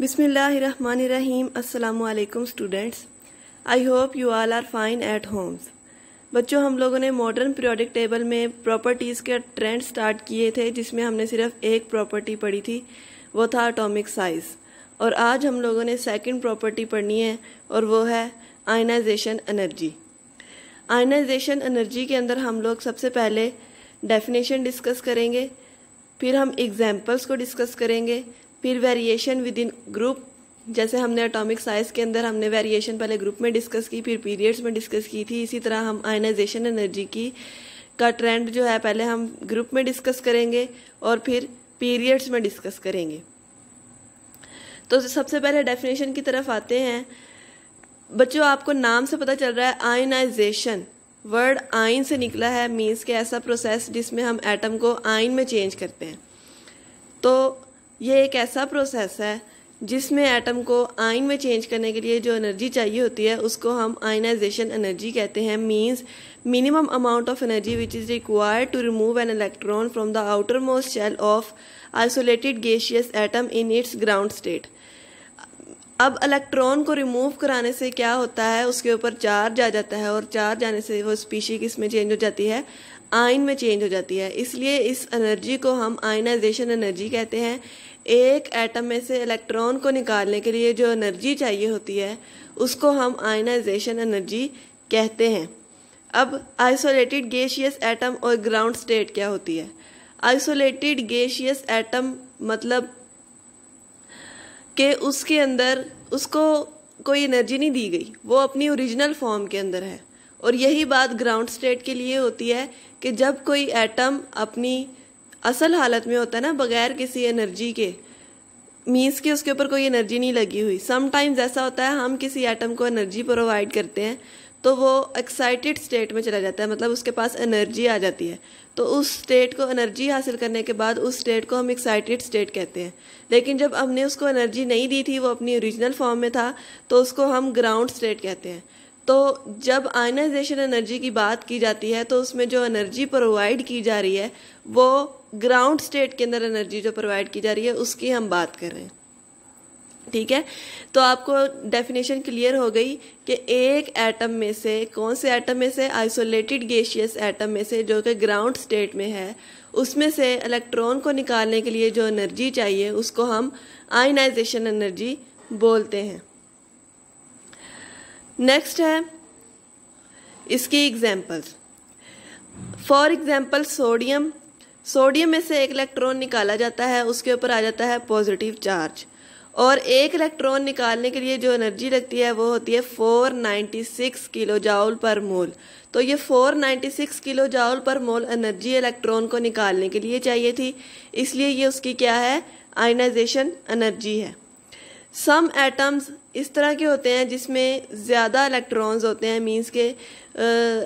बिस्मिल्लाहिर्रहमानिर्रहीम। अस्सलामुअलैकुम students, I hope you all are fine at homes. बच्चों, हम लोगों ने मॉडर्न पीरियोडिक टेबल में प्रॉपर्टीज़ के ट्रेंड स्टार्ट किए थे, जिसमें हमने सिर्फ एक प्रॉपर्टी पढ़ी थी, वो था एटॉमिक साइज। और आज हम लोगों ने सेकंड प्रॉपर्टी पढ़नी है और वो है आयनाइजेशन एनर्जी। आयनाइजेशन एनर्जी के अंदर हम लोग सबसे पहले डेफिनेशन डिस्कस करेंगे, फिर हम एग्जाम्पल्स को डिस्कस करेंगे, फिर वेरिएशन विद इन ग्रुप, जैसे हमने एटॉमिक साइज के अंदर हमने वेरिएशन पहले ग्रुप में डिस्कस की, फिर पीरियड्स में डिस्कस की थी। इसी तरह हम आयनाइजेशन एनर्जी का ट्रेंड जो है पहले हम ग्रुप में डिस्कस करेंगे और फिर पीरियड्स में डिस्कस करेंगे। तो सबसे पहले डेफिनेशन की तरफ आते हैं। बच्चों, आपको नाम से पता चल रहा है आयनाइजेशन वर्ड आयन से निकला है, मीन्स के ऐसा प्रोसेस जिसमें हम एटम को आयन में चेंज करते हैं। तो ये एक ऐसा प्रोसेस है जिसमें एटम को आयन में चेंज करने के लिए जो एनर्जी चाहिए होती है उसको हम आयनाइजेशन एनर्जी कहते हैं। Means minimum amount of energy which is required to remove an electron from the outer most shell of isolated gaseous atom in its ground state. अब इलेक्ट्रॉन को रिमूव कराने से क्या होता है, उसके ऊपर चार्ज आ जाता है और चार्ज आने से वो स्पीशी किस में चेंज हो जाती है, आयन में चेंज हो जाती है। इसलिए इस एनर्जी को हम आयनाइजेशन एनर्जी कहते हैं। एक एटम में से इलेक्ट्रॉन को निकालने के लिए जो एनर्जी चाहिए होती है उसको हम आयनाइजेशन एनर्जी कहते हैं। अब आइसोलेटेड गैसियस एटम और ग्राउंड स्टेट क्या होती है? आइसोलेटेड गैसियस एटम मतलब कि उसके अंदर उसको कोई एनर्जी नहीं दी गई, वो अपनी ओरिजिनल फॉर्म के अंदर है। और यही बात ग्राउंड स्टेट के लिए होती है कि जब कोई एटम अपनी असल हालत में होता है ना, बगैर किसी एनर्जी के, मीन्स कि उसके ऊपर कोई एनर्जी नहीं लगी हुई। समटाइम्स ऐसा होता है हम किसी एटम को एनर्जी प्रोवाइड करते हैं तो वो एक्साइटेड स्टेट में चला जाता है, मतलब उसके पास एनर्जी आ जाती है। तो उस स्टेट को एनर्जी हासिल करने के बाद उस स्टेट को हम एक्साइटेड स्टेट कहते हैं। लेकिन जब हमने उसको एनर्जी नहीं दी थी, वो अपनी ओरिजिनल फॉर्म में था, तो उसको हम ग्राउंड स्टेट कहते हैं। तो जब आयनाइजेशन एनर्जी की बात की जाती है तो उसमें जो एनर्जी प्रोवाइड की जा रही है वो ग्राउंड स्टेट के अंदर एनर्जी जो प्रोवाइड की जा रही है उसकी हम बात कर रहे हैं। ठीक है, तो आपको डेफिनेशन क्लियर हो गई कि एक एटम में से, कौन से एटम में से, आइसोलेटेड गैसियस एटम में से जो कि ग्राउंड स्टेट में है, उसमें से इलेक्ट्रॉन को निकालने के लिए जो एनर्जी चाहिए उसको हम आयनाइजेशन एनर्जी बोलते हैं। नेक्स्ट है इसकी एग्जाम्पल्स। फॉर एग्जाम्पल सोडियम में से एक इलेक्ट्रॉन निकाला जाता है, उसके ऊपर आ जाता है पॉजिटिव चार्ज, और एक इलेक्ट्रॉन निकालने के लिए जो एनर्जी लगती है वो होती है 496 किलो जाउल पर मोल। तो ये 496 किलो जाउल पर मोल एनर्जी इलेक्ट्रॉन को निकालने के लिए चाहिए थी, इसलिए ये उसकी क्या है, आयनाइजेशन एनर्जी है। सम एटम्स इस तरह के होते हैं जिसमें ज़्यादा इलेक्ट्रॉन्स होते हैं, मींस के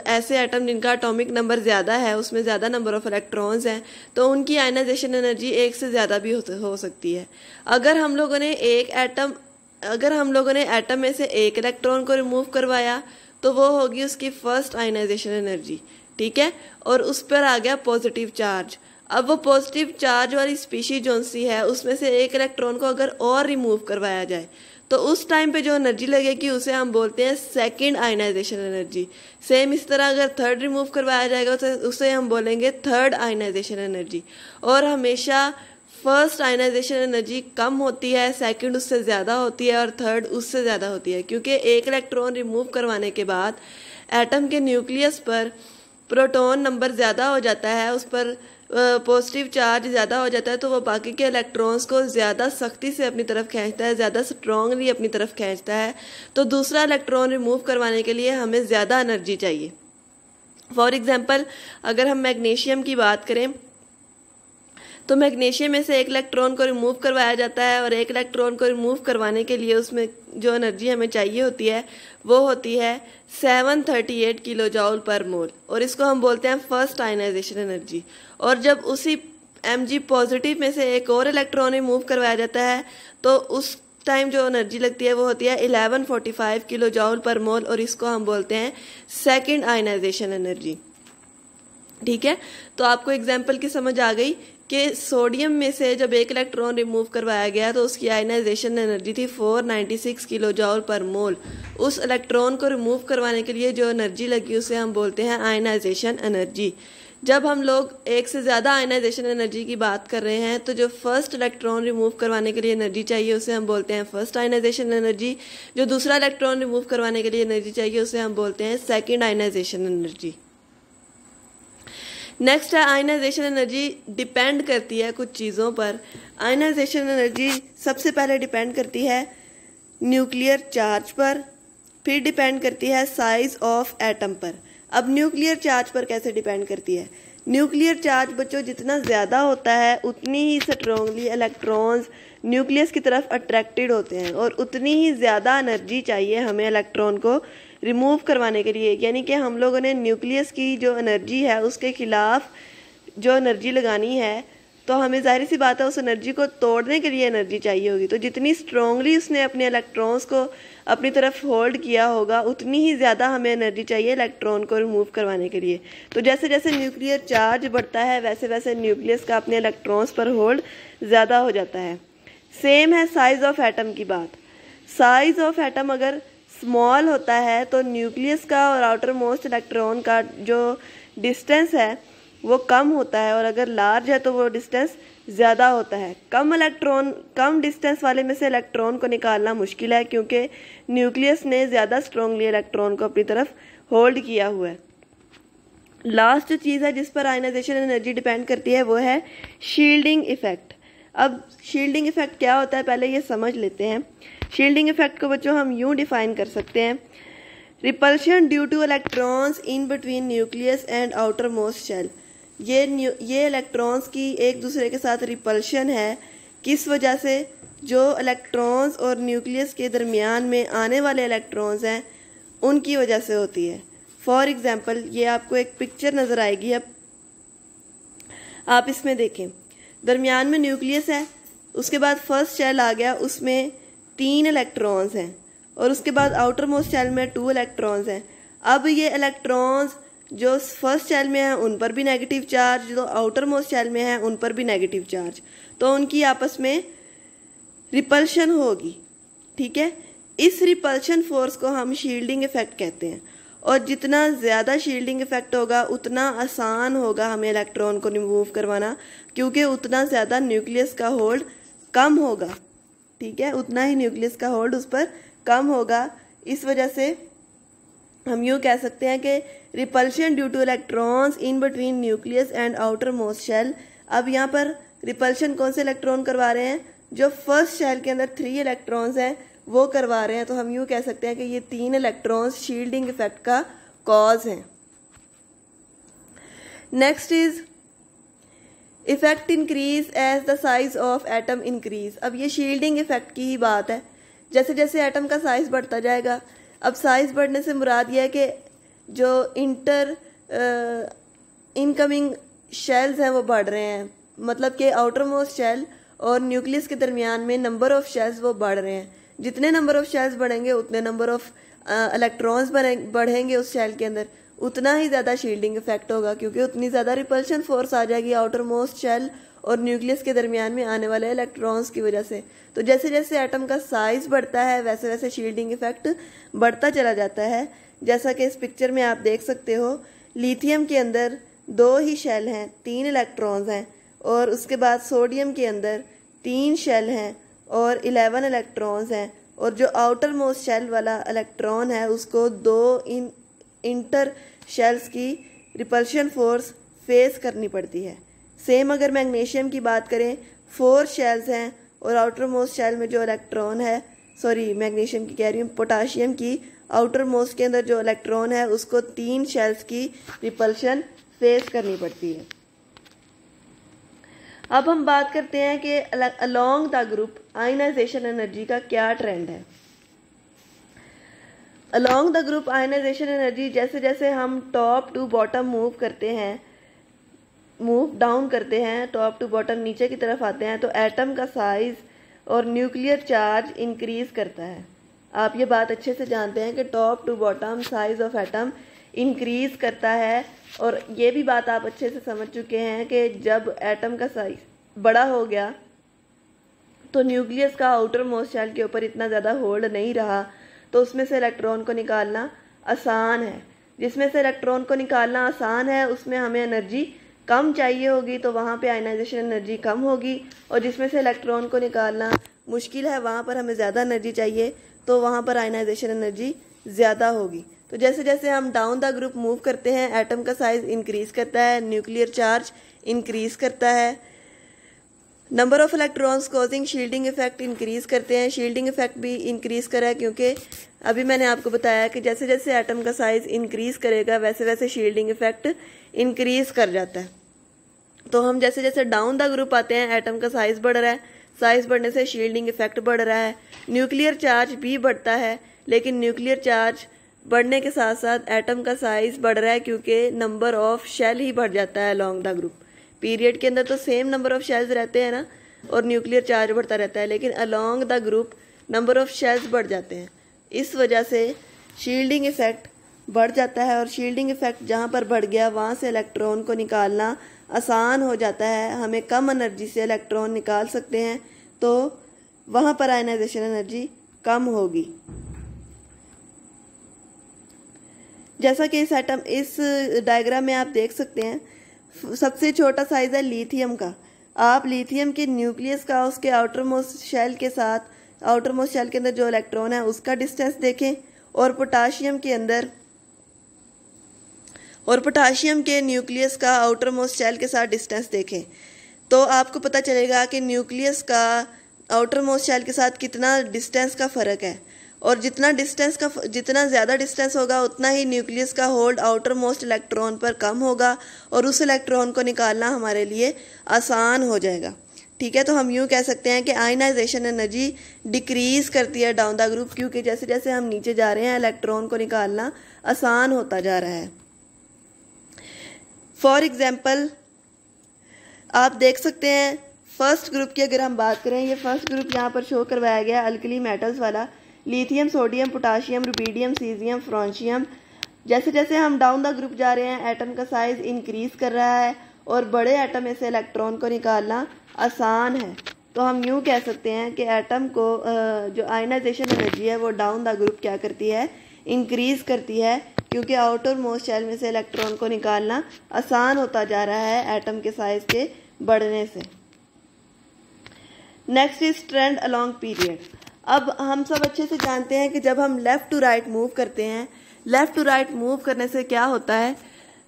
ऐसे एटम जिनका एटॉमिक नंबर ज़्यादा है, उसमें ज़्यादा नंबर ऑफ इलेक्ट्रॉन्स हैं, तो उनकी आयनाइजेशन एनर्जी एक से ज़्यादा भी हो सकती है। अगर हम लोगों ने एटम में से एक इलेक्ट्रॉन को रिमूव करवाया तो वो होगी उसकी फर्स्ट आयनाइजेशन एनर्जी। ठीक है, और उस पर आ गया पॉजिटिव चार्ज। अब वो पॉजिटिव चार्ज वाली स्पीशी जो सी है उसमें से एक इलेक्ट्रॉन को अगर और रिमूव करवाया जाए तो उस टाइम पे जो एनर्जी लगेगी उसे हम बोलते हैं सेकंड आयनाइजेशन एनर्जी। सेम इस तरह अगर थर्ड रिमूव करवाया जाएगा तो उसे हम बोलेंगे थर्ड आयनाइजेशन एनर्जी। और हमेशा फर्स्ट आयनाइजेशन एनर्जी कम होती है, सेकंड उससे ज़्यादा होती है और थर्ड उससे ज़्यादा होती है, क्योंकि एक इलेक्ट्रॉन रिमूव करवाने के बाद एटम के न्यूक्लियस पर प्रोटॉन नंबर ज़्यादा हो जाता है, उस पर पॉजिटिव चार्ज ज़्यादा हो जाता है, तो वो बाकी के इलेक्ट्रॉन्स को ज़्यादा सख्ती से अपनी तरफ खींचता है, ज़्यादा स्ट्रांगली अपनी तरफ खींचता है। तो दूसरा इलेक्ट्रॉन रिमूव करवाने के लिए हमें ज़्यादा एनर्जी चाहिए। फॉर एग्जांपल अगर हम मैग्नीशियम की बात करें तो मैग्नीशियम में से एक इलेक्ट्रॉन को रिमूव करवाया जाता है और एक इलेक्ट्रॉन को रिमूव करवाने के लिए उसमें जो एनर्जी हमें चाहिए होती है वो होती है 738 किलो जाउल पर मोल, और इसको हम बोलते हैं फर्स्ट आयनाइजेशन एनर्जी। और जब उसी Mg पॉजिटिव में से एक और इलेक्ट्रॉन रिमूव करवाया जाता है तो उस टाइम जो एनर्जी लगती है वो होती है 1145 किलो जाउल पर मोल, और इसको हम बोलते हैं सेकेंड आयनाइजेशन एनर्जी। ठीक है, तो आपको एग्जाम्पल की समझ आ गई। कि सोडियम में से जब एक इलेक्ट्रॉन रिमूव करवाया गया तो उसकी आयनाइजेशन एनर्जी थी 496 किलो जॉल पर मोल। उस इलेक्ट्रॉन को रिमूव करवाने के लिए जो एनर्जी लगी उसे हम बोलते हैं आयनाइजेशन एनर्जी। जब हम लोग एक से ज़्यादा आयनाइजेशन एनर्जी की बात कर रहे हैं तो जो फर्स्ट इलेक्ट्रॉन रिमूव करवाने के लिए एनर्जी चाहिए उसे हम बोलते हैं फर्स्ट आयनाइजेशन एनर्जी। जो दूसरा इलेक्ट्रॉन रिमूव करवाने के लिए एनर्जी चाहिए उसे हम बोलते हैं सेकेंड आयनाइजेशन एनर्जी। नेक्स्ट है आयनाइजेशन एनर्जी डिपेंड करती है कुछ चीज़ों पर। आयनाइजेशन एनर्जी सबसे पहले डिपेंड करती है न्यूक्लियर चार्ज पर, फिर डिपेंड करती है साइज ऑफ एटम पर। अब न्यूक्लियर चार्ज पर कैसे डिपेंड करती है? न्यूक्लियर चार्ज बच्चों जितना ज़्यादा होता है उतनी ही स्ट्रॉन्गली इलेक्ट्रॉन्स न्यूक्लियस की तरफ अट्रैक्टेड होते हैं और उतनी ही ज़्यादा एनर्जी चाहिए हमें इलेक्ट्रॉन को रिमूव करवाने के लिए। यानी कि हम लोगों ने न्यूक्लियस की जो एनर्जी है उसके खिलाफ जो एनर्जी लगानी है तो हमें जाहिर सी बात है उस एनर्जी को तोड़ने के लिए एनर्जी चाहिए होगी। तो जितनी स्ट्रांगली उसने अपने इलेक्ट्रॉन्स को अपनी तरफ होल्ड किया होगा उतनी ही ज़्यादा हमें एनर्जी चाहिए इलेक्ट्रॉन को रिमूव करवाने के लिए। तो जैसे जैसे न्यूक्लियर चार्ज बढ़ता है वैसे वैसे न्यूक्लियस का अपने इलेक्ट्रॉन्स पर होल्ड ज़्यादा हो जाता है। सेम है साइज़ ऑफ एटम की बात। साइज़ ऑफ एटम अगर स्मॉल होता है तो न्यूक्लियस का और आउटर मोस्ट इलेक्ट्रॉन का जो डिस्टेंस है वो कम होता है और अगर लार्ज है तो वो डिस्टेंस ज़्यादा होता है। कम डिस्टेंस वाले में से इलेक्ट्रॉन को निकालना मुश्किल है क्योंकि न्यूक्लियस ने ज़्यादा स्ट्रांगली इलेक्ट्रॉन को अपनी तरफ होल्ड किया हुआ है। लास्ट चीज़ है जिस पर आयनाइजेशन एनर्जी डिपेंड करती है वो है शील्डिंग इफेक्ट। अब शील्डिंग इफेक्ट क्या होता है पहले ये समझ लेते हैं। शील्डिंग इफेक्ट को बच्चों हम यूँ डिफाइन कर सकते हैं, repulsion due to electrons in between nucleus and outer most shell. ये इलेक्ट्रॉन्स की एक दूसरे के साथ रिपल्शन है। किस वजह से? जो इलेक्ट्रॉन्स और न्यूक्लियस के दरमियान में आने वाले इलेक्ट्रॉन्स हैं उनकी वजह से होती है। फॉर एग्जांपल ये आपको एक पिक्चर नज़र आएगी, अब आप इसमें देखें। दरमियान में न्यूक्लियस है, उसके बाद फर्स्ट शेल आ गया, उसमें 3 इलेक्ट्रॉन्स हैं और उसके बाद आउटर मोस्ट शेल में 2 इलेक्ट्रॉन्स हैं। अब ये इलेक्ट्रॉन्स जो फर्स्ट शेल में है उन पर भी नेगेटिव चार्ज, जो आउटर मोस्ट शेल में है उन पर भी नेगेटिव चार्ज, तो उनकी आपस में रिपल्शन होगी। ठीक है, इस रिपल्शन फोर्स को हम शील्डिंग इफेक्ट कहते हैं और जितना ज़्यादा शील्डिंग इफेक्ट होगा उतना आसान होगा हमें इलेक्ट्रॉन को रिमूव करवाना क्योंकि उतना ज़्यादा न्यूक्लियस का होल्ड कम होगा। ठीक है, उतना ही न्यूक्लियस का होल्ड उस पर कम होगा। इस वजह से हम यूँ कह सकते हैं कि repulsion due to electrons in between nucleus and outer most shell. अब यहाँ पर रिपल्शन कौन से इलेक्ट्रॉन करवा रहे हैं? जो फर्स्ट शेल के अंदर 3 इलेक्ट्रॉन्स हैं वो करवा रहे हैं। तो हम यूँ कह सकते हैं कि ये 3 इलेक्ट्रॉन्स शील्डिंग इफेक्ट का कॉज हैं। Next is effect increase as the size of atom increase. अब ये शील्डिंग इफेक्ट की ही बात है। जैसे जैसे एटम का साइज बढ़ता जाएगा, अब साइज बढ़ने से मुराद यह है कि जो इनकमिंग शेल्स हैं वो बढ़ रहे हैं, मतलब कि आउटर मोस्ट शेल और न्यूक्लियस के दरमियान में नंबर ऑफ शेल्स वो बढ़ रहे हैं। जितने नंबर ऑफ शेल्स बढ़ेंगे उतने नंबर ऑफ इलेक्ट्रॉन्स बढ़ेंगे उस शेल के अंदर, उतना ही ज़्यादा शील्डिंग इफेक्ट होगा क्योंकि उतनी ज़्यादा रिपल्शन फोर्स आ जाएगी आउटर मोस्ट शेल और न्यूक्लियस के दरमियान में आने वाले इलेक्ट्रॉन्स की वजह से। तो जैसे जैसे एटम का साइज बढ़ता है वैसे वैसे शील्डिंग इफेक्ट बढ़ता चला जाता है। जैसा कि इस पिक्चर में आप देख सकते हो, लिथियम के अंदर 2 ही शेल हैं, 3 इलेक्ट्रॉन्स हैं और उसके बाद सोडियम के अंदर 3 शेल हैं और 11 इलेक्ट्रॉन्स हैं और जो आउटर मोस्ट शेल वाला इलेक्ट्रॉन है उसको 2 इंटर शेल्स की रिपल्शन फोर्स फेस करनी पड़ती है। सेम अगर मैग्नीशियम की बात करें, 4 शेल्स हैं और आउटर मोस्ट शेल में जो इलेक्ट्रॉन है, मैग्नीशियम की कह रही हूँ, पोटाशियम की आउटर मोस्ट के अंदर जो इलेक्ट्रॉन है उसको 3 शेल्स की रिपल्शन फेस करनी पड़ती है। अब हम बात करते हैं कि along the group ionisation energy का क्या ट्रेंड है। Along the group ionisation energy जैसे जैसे हम top to bottom move down करते हैं, टॉप टू बॉटम नीचे की तरफ आते हैं, तो एटम का साइज और न्यूक्लियर चार्ज इंक्रीज करता है। आप ये बात अच्छे से जानते हैं कि top to bottom size of atom increase करता है। और ये भी बात आप अच्छे से समझ चुके हैं कि जब एटम का साइज बड़ा हो गया तो न्यूक्लियस का आउटर मोस्ट शेल के ऊपर इतना ज़्यादा होल्ड नहीं रहा, तो उसमें से इलेक्ट्रॉन को निकालना आसान है। जिसमें से इलेक्ट्रॉन को निकालना आसान है उसमें हमें एनर्जी कम चाहिए होगी, तो वहाँ पे आयनाइजेशन एनर्जी कम होगी। और जिसमें से इलेक्ट्रॉन को निकालना मुश्किल है वहाँ पर हमें ज़्यादा एनर्जी चाहिए, तो वहाँ पर आयनाइजेशन एनर्जी ज़्यादा होगी। तो जैसे जैसे हम डाउन द ग्रुप मूव करते हैं एटम का साइज इंक्रीज करता है, न्यूक्लियर चार्ज इंक्रीज करता है, number of electrons causing shielding effect increase करते हैं। शील्डिंग इफेक्ट भी इंक्रीज करा है क्योंकि अभी मैंने आपको बताया कि जैसे जैसे एटम का साइज इंक्रीज करेगा वैसे वैसे शील्डिंग इफेक्ट इंक्रीज कर जाता है। तो हम जैसे जैसे डाउन द ग्रुप आते हैं एटम का साइज बढ़ रहा है, साइज बढ़ने से शील्डिंग इफेक्ट बढ़ रहा है, न्यूक्लियर चार्ज भी बढ़ता है, लेकिन न्यूक्लियर चार्ज बढ़ने के साथ साथ एटम का साइज बढ़ रहा है क्योंकि नंबर ऑफ शेल ही बढ़ जाता है अलोंग द ग्रुप। पीरियड के अंदर तो सेम नंबर ऑफ शेल्स रहते हैं ना, और न्यूक्लियर चार्ज बढ़ता रहता है, लेकिन along the group number of shells बढ़ जाते हैं। इस वजह से शील्डिंग इफेक्ट बढ़ जाता है, और शील्डिंग इफेक्ट जहाँ पर बढ़ गया वहाँ से इलेक्ट्रॉन को निकालना आसान हो जाता है। हमें कम एनर्जी से इलेक्ट्रॉन निकाल सकते हैं, तो वहाँ पर आयनाइजेशन एनर्जी कम होगी। जैसा कि इस डायग्राम में आप देख सकते हैं, सबसे छोटा साइज है लिथियम का। आप लिथियम के न्यूक्लियस का उसके आउटर मोस्ट शेल के साथ, आउटर मोस्ट शेल के अंदर जो इलेक्ट्रॉन है उसका डिस्टेंस देखें, और पोटाशियम के न्यूक्लियस का आउटर मोस्ट शेल के साथ डिस्टेंस देखें, तो आपको पता चलेगा कि न्यूक्लियस का आउटर मोस्ट शेल के साथ कितना डिस्टेंस का फ़र्क है। और जितना ज़्यादा डिस्टेंस होगा उतना ही न्यूक्लियस का होल्ड आउटर मोस्ट इलेक्ट्रॉन पर कम होगा, और उस इलेक्ट्रॉन को निकालना हमारे लिए आसान हो जाएगा। ठीक है, तो हम यूँ कह सकते हैं कि आयनाइजेशन एनर्जी डिक्रीज करती है डाउन द ग्रुप, क्योंकि जैसे जैसे हम नीचे जा रहे हैं इलेक्ट्रॉन को निकालना आसान होता जा रहा है। फॉर एग्जाम्पल आप देख सकते हैं फर्स्ट ग्रुप की अगर हम बात करें, ये फर्स्ट ग्रुप यहाँ पर शो करवाया गया अल्कली मेटल्स वाला, lithium, sodium, potassium, rubidium, caesium, francium. जैसे जैसे हम डाउन द ग्रुप जा रहे हैं एटम का साइज इंक्रीज कर रहा है, और बड़े एटम में से इलेक्ट्रॉन को निकालना आसान है। तो हम यूँ कह सकते हैं कि एटम को जो आयनाइजेशन एनर्जी है वो डाउन द ग्रुप क्या करती है, इंक्रीज करती है, क्योंकि आउटर मोस्ट शेल में से इलेक्ट्रॉन को निकालना आसान होता जा रहा है एटम के साइज के बढ़ने से। Next is trend along period. अब हम सब अच्छे से जानते हैं कि जब हम लेफ़्ट टू राइट मूव करते हैं, लेफ़्ट टू राइट मूव करने से क्या होता है,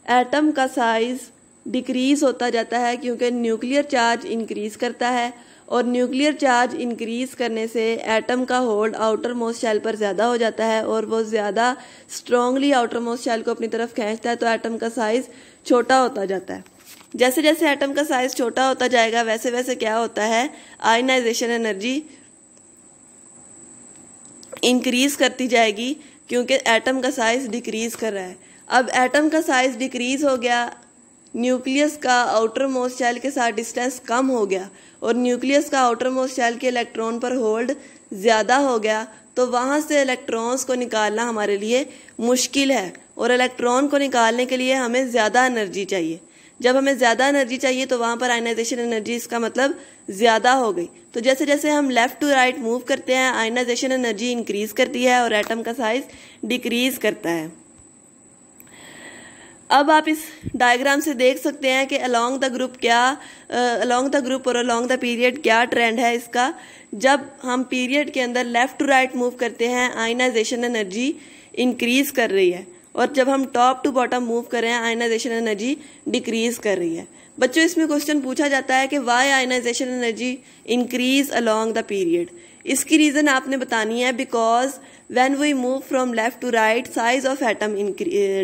एटम का साइज डिक्रीज होता जाता है, क्योंकि न्यूक्लियर चार्ज इंक्रीज करता है, और न्यूक्लियर चार्ज इंक्रीज करने से एटम का होल्ड आउटर मोस्ट शेल पर ज़्यादा हो जाता है, और वो ज़्यादा स्ट्रांगली आउटर मोस्ट शेल को अपनी तरफ खींचता है, तो एटम का साइज छोटा होता जाता है। जैसे जैसे एटम का साइज छोटा होता जाएगा वैसे वैसे क्या होता है, आयनाइजेशन एनर्जी इंक्रीज करती जाएगी, क्योंकि एटम का साइज डिक्रीज कर रहा है। अब एटम का साइज डिक्रीज हो गया, न्यूक्लियस का आउटर मोस्ट शेल के साथ डिस्टेंस कम हो गया, और न्यूक्लियस का आउटर मोस्ट शेल के इलेक्ट्रॉन पर होल्ड ज़्यादा हो गया, तो वहाँ से इलेक्ट्रॉन्स को निकालना हमारे लिए मुश्किल है, और इलेक्ट्रॉन को निकालने के लिए हमें ज़्यादा एनर्जी चाहिए। जब हमें ज़्यादा एनर्जी चाहिए तो वहाँ पर आयनाइजेशन एनर्जी इसका मतलब ज़्यादा हो गई। तो जैसे जैसे हम लेफ़्ट टू राइट मूव करते हैं आयनाइजेशन एनर्जी इंक्रीज करती है और एटम का साइज डिक्रीज करता है। अब आप इस डायग्राम से देख सकते हैं कि अलोंग द ग्रुप और अलोंग द पीरियड क्या ट्रेंड है इसका। जब हम पीरियड के अंदर लेफ़्ट टू राइट मूव करते हैं आयनाइजेशन एनर्जी इंक्रीज कर रही है, और जब हम टॉप टू बॉटम मूव कर रहे हैं आयनाइजेशन एनर्जी डिक्रीज कर रही है। बच्चों, इसमें क्वेश्चन पूछा जाता है कि why ionisation energy increase along the period. इसकी रीज़न आपने बतानी है, because when we move from left to right size of atom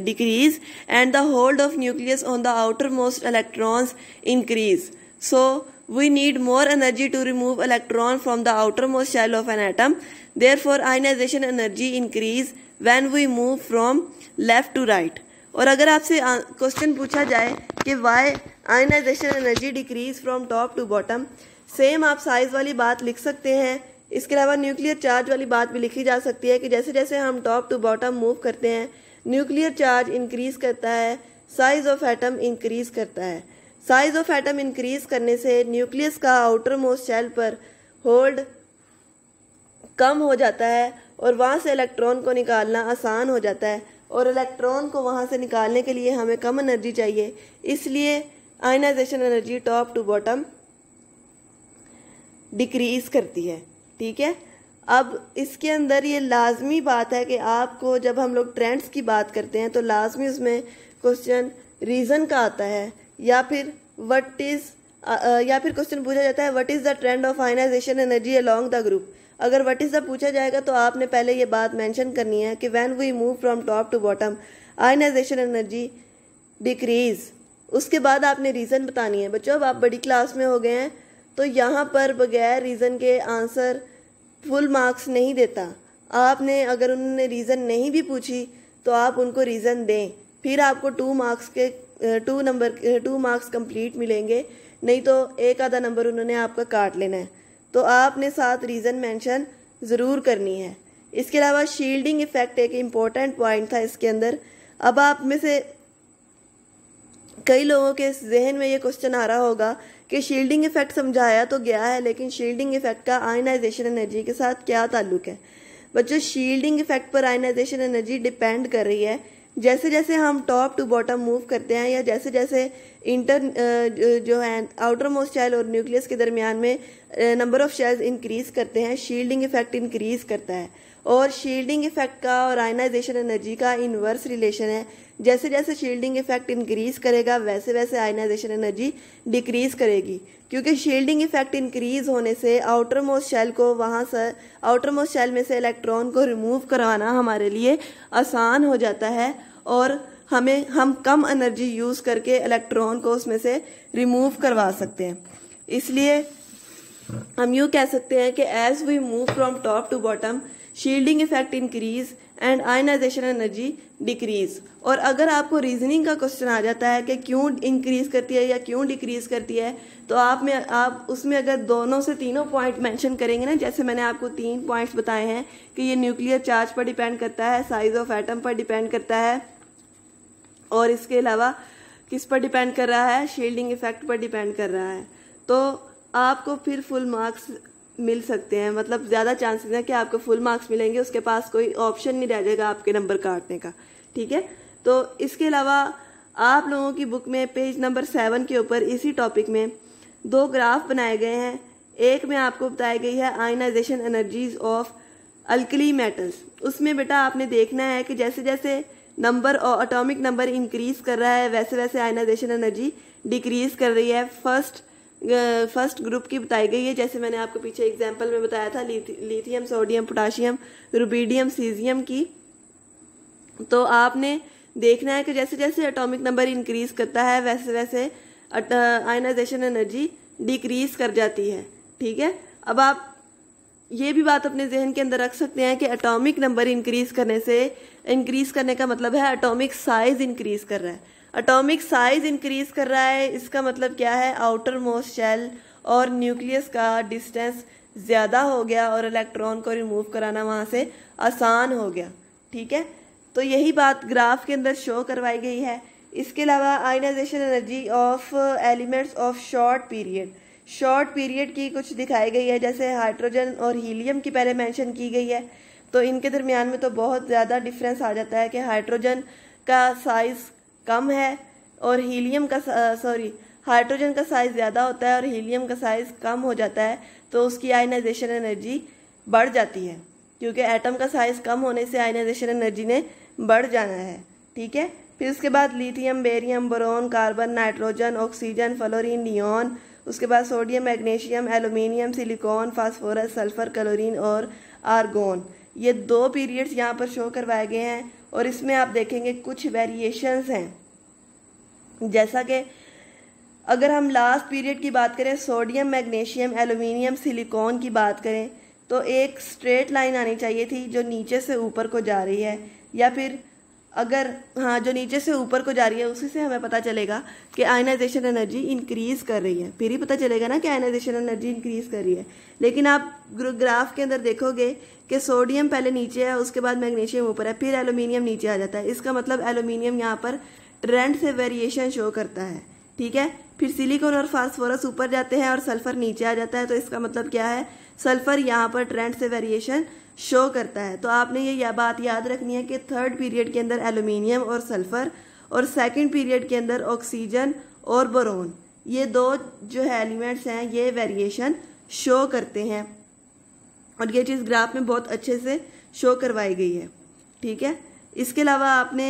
decrease and the hold of nucleus on the outer most electrons increase, so we need more energy to remove electron from the outermost shell of an atom. Therefore, ionization energy increase when we move from left to right. और अगर आपसे question पूछा जाए कि why ionization energy decrease from top to bottom, same आप size वाली बात लिख सकते हैं। इसके अलावा न्यूक्लियर चार्ज वाली बात भी लिखी जा सकती है कि जैसे जैसे हम टॉप टू बॉटम मूव करते हैं न्यूक्लियर चार्ज इंक्रीज करता है, साइज ऑफ एटम इंक्रीज करता है। साइज ऑफ एटम इंक्रीज करने से न्यूक्लियस का आउटर मोस्ट शेल पर होल्ड कम हो जाता है और वहाँ से इलेक्ट्रॉन को निकालना आसान हो जाता है, और इलेक्ट्रॉन को वहाँ से निकालने के लिए हमें कम एनर्जी चाहिए, इसलिए ionisation energy top to bottom decrease करती है। ठीक है, अब इसके अंदर ये लाजमी बात है कि आपको जब हम लोग ट्रेंड्स की बात करते हैं तो लाजमी उसमें क्वेश्चन रीज़न का आता है, या फिर क्वेश्चन पूछा जाता है what is the trend of ionisation energy along the group. अगर व्हाट इज़ द पूछा जाएगा तो आपने पहले ये बात मेंशन करनी है कि when we move from top to bottom ionisation energy decrease. उसके बाद आपने रीज़न बतानी है। बच्चों अब आप बड़ी क्लास में हो गए हैं तो यहाँ पर बगैर रीज़न के आंसर फुल मार्क्स नहीं देता। आपने अगर उन्होंने रीज़न नहीं भी पूछी तो आप उनको रीज़न दें, फिर आपको 2 मार्क्स कंप्लीट मिलेंगे, नहीं तो एक आधा नंबर उन्होंने आपका काट लेना है। तो आपने साथ रीज़न मेंशन ज़रूर करनी है। इसके अलावा शील्डिंग इफेक्ट एक इम्पोर्टेंट पॉइंट था इसके अंदर। अब आप में से कई लोगों के जहन में ये क्वेश्चन आ रहा होगा कि शील्डिंग इफेक्ट समझाया तो गया है, लेकिन शील्डिंग इफेक्ट का आयनाइजेशन एनर्जी के साथ क्या ताल्लुक है। बच्चों शील्डिंग इफेक्ट पर आयनाइजेशन एनर्जी डिपेंड कर रही है। जैसे जैसे हम टॉप टू बॉटम मूव करते हैं, या जैसे जैसे जो है आउटर मोस्ट शेल और न्यूक्लियस के दरमियान में नंबर ऑफ शेल्स इंक्रीज करते हैं, शील्डिंग इफेक्ट इंक्रीज करता है। और शील्डिंग इफेक्ट का और आयनाइजेशन एनर्जी का इनवर्स रिलेशन है। जैसे जैसे शील्डिंग इफेक्ट इंक्रीज करेगा वैसे वैसे आयनाइजेशन एनर्जी डिक्रीज करेगी, क्योंकि शील्डिंग इफेक्ट इंक्रीज होने से आउटर मोस्ट शेल को आउटर मोस्ट शेल में से इलेक्ट्रॉन को रिमूव करवाना हमारे लिए आसान हो जाता है, और हम कम एनर्जी यूज करके इलेक्ट्रॉन को उसमें से रिमूव करवा सकते हैं। इसलिए हम यूँ कह सकते हैं कि as we move from top to bottom shielding effect increase and ionisation energy decrease. और अगर आपको रीजनिंग का क्वेश्चन आ जाता है कि क्यों इंक्रीज करती है या क्यों डिक्रीज करती है, तो आप उसमें अगर दोनों से तीनों पॉइंट मेंशन करेंगे ना, जैसे मैंने आपको 3 पॉइंट्स बताए हैं कि ये न्यूक्लियर चार्ज पर डिपेंड करता है, साइज ऑफ एटम पर डिपेंड करता है, और इसके अलावा किस पर डिपेंड कर रहा है, शील्डिंग इफेक्ट पर डिपेंड कर रहा है, तो आपको फिर फुल मार्क्स मिल सकते हैं। मतलब ज़्यादा चांसेस हैं कि आपको फुल मार्क्स मिलेंगे, उसके पास कोई ऑप्शन नहीं रह जाएगा आपके नंबर काटने का। ठीक है, तो इसके अलावा आप लोगों की बुक में पेज नंबर 7 के ऊपर इसी टॉपिक में 2 ग्राफ बनाए गए हैं। एक में आपको बताई गई है ionisation energies of alkali metals. उसमें बेटा आपने देखना है कि जैसे जैसे नंबर और एटॉमिक नंबर इंक्रीज कर रहा है वैसे वैसे आयनाइजेशन एनर्जी डिक्रीज कर रही है। फर्स्ट ग्रुप की बताई गई है, जैसे मैंने आपको पीछे एग्जांपल में बताया था, lithium, sodium, potassium, rubidium, caesium की। तो आपने देखना है कि जैसे जैसे एटॉमिक नंबर इंक्रीज करता है वैसे वैसे आयनाइजेशन एनर्जी डिक्रीज कर जाती है। ठीक है, अब आप ये भी बात अपने जहन के अंदर रख सकते हैं कि एटॉमिक नंबर इंक्रीज करने का मतलब है एटॉमिक साइज इंक्रीज कर रहा है। एटॉमिक साइज इंक्रीज कर रहा है, इसका मतलब क्या है, आउटर मोस्ट शेल और न्यूक्लियस का डिस्टेंस ज़्यादा हो गया और इलेक्ट्रॉन को रिमूव कराना वहाँ से आसान हो गया। ठीक है, तो यही बात ग्राफ के अंदर शो करवाई गई है। इसके अलावा ionisation energy of elements of short period की कुछ दिखाई गई है, जैसे हाइड्रोजन और हीलियम की पहले मेंशन की गई है। तो इनके दरमियान में तो बहुत ज़्यादा डिफरेंस आ जाता है कि हाइड्रोजन का साइज़ कम है और हाइड्रोजन का साइज़ ज़्यादा होता है और हीलियम का साइज़ कम हो जाता है, तो उसकी आयनाइजेशन एनर्जी बढ़ जाती है, क्योंकि एटम का साइज़ कम होने से आयनाइजेशन एनर्जी ने बढ़ जाना है। ठीक है, फिर उसके बाद lithium, barium, boron, carbon, nitrogen, oxygen, fluorine, neon, उसके बाद sodium, magnesium, aluminium, silicon, phosphorus, sulphur, chlorine और आर्गोन। ये 2 पीरियड्स यहाँ पर शो करवाए गए हैं और इसमें आप देखेंगे कुछ वेरिएशंस हैं। जैसा कि अगर हम लास्ट पीरियड की बात करें, सोडियम, मैग्नीशियम, एल्यूमिनियम, सिलिकॉन की बात करें, तो एक स्ट्रेट लाइन आनी चाहिए थी जो नीचे से ऊपर को जा रही है, या फिर अगर हाँ जो नीचे से ऊपर को जा रही है उसी से हमें पता चलेगा कि आयनाइजेशन एनर्जी इंक्रीज कर रही है, फिर ही पता चलेगा ना कि आयनाइजेशन एनर्जी इंक्रीज कर रही है। लेकिन आप ग्राफ के अंदर देखोगे कि सोडियम पहले नीचे है, उसके बाद मैग्नीशियम ऊपर है, फिर एल्यूमिनियम नीचे आ जाता है। इसका मतलब एल्यूमिनियम यहाँ पर ट्रेंड से वेरिएशन शो करता है, ठीक है। फिर सिलिकॉन और फास्फोरस ऊपर जाते हैं और सल्फर नीचे आ जाता है। तो इसका मतलब क्या है, सल्फर यहाँ पर ट्रेंड से वेरिएशन शो करता है। तो आपने ये बात याद रखनी है कि थर्ड पीरियड के अंदर एल्यूमिनियम और सल्फर और सेकंड पीरियड के अंदर ऑक्सीजन और बोरोन, ये दो जो है एलिमेंट्स हैं ये वेरिएशन शो करते हैं और ये चीज़ ग्राफ में बहुत अच्छे से शो करवाई गई है, ठीक है। इसके अलावा आपने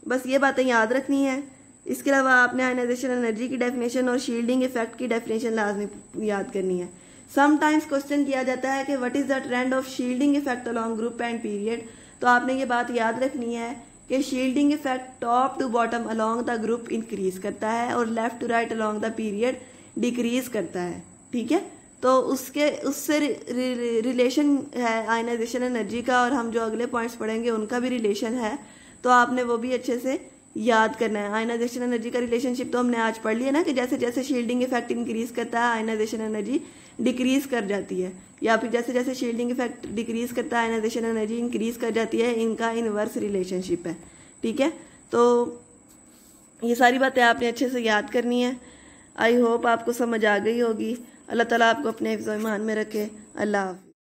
बस ये बातें याद रखनी है। इसके अलावा आपने आयनाइजेशन एनर्जी की डेफिनेशन और शील्डिंग इफेक्ट की डेफिनेशन लाजमी याद करनी है। समटाइम्स क्वेश्चन किया जाता है कि what is the trend of shielding effect along group and period. तो आपने ये बात याद रखनी है कि shielding effect top to bottom along the group increase करता है और left to right along the period decrease करता है, ठीक है। तो उससे रिलेशन है आयनाइजेशन एनर्जी का, और हम जो अगले पॉइंट्स पढ़ेंगे उनका भी रिलेशन है। तो आपने वो भी अच्छे से याद करना है। आयनाइजेशन एनर्जी का रिलेशनशिप तो हमने आज पढ़ लिया ना कि जैसे जैसे शील्डिंग इफेक्ट इंक्रीज करता है आयनाइजेशन एनर्जी डिक्रीज कर जाती है, या फिर जैसे जैसे शील्डिंग इफेक्ट डिक्रीज करता है आयनाइजेशन एनर्जी इंक्रीज कर जाती है। इनका इनवर्स रिलेशनशिप है, ठीक है। तो ये सारी बातें आपने अच्छे से याद करनी है। आई होप आपको समझ आ गई होगी। अल्लाह ताला आपको अपने हिफ्ज़-ओ-ईमान में रखे। अल्लाह हाफ़िज़।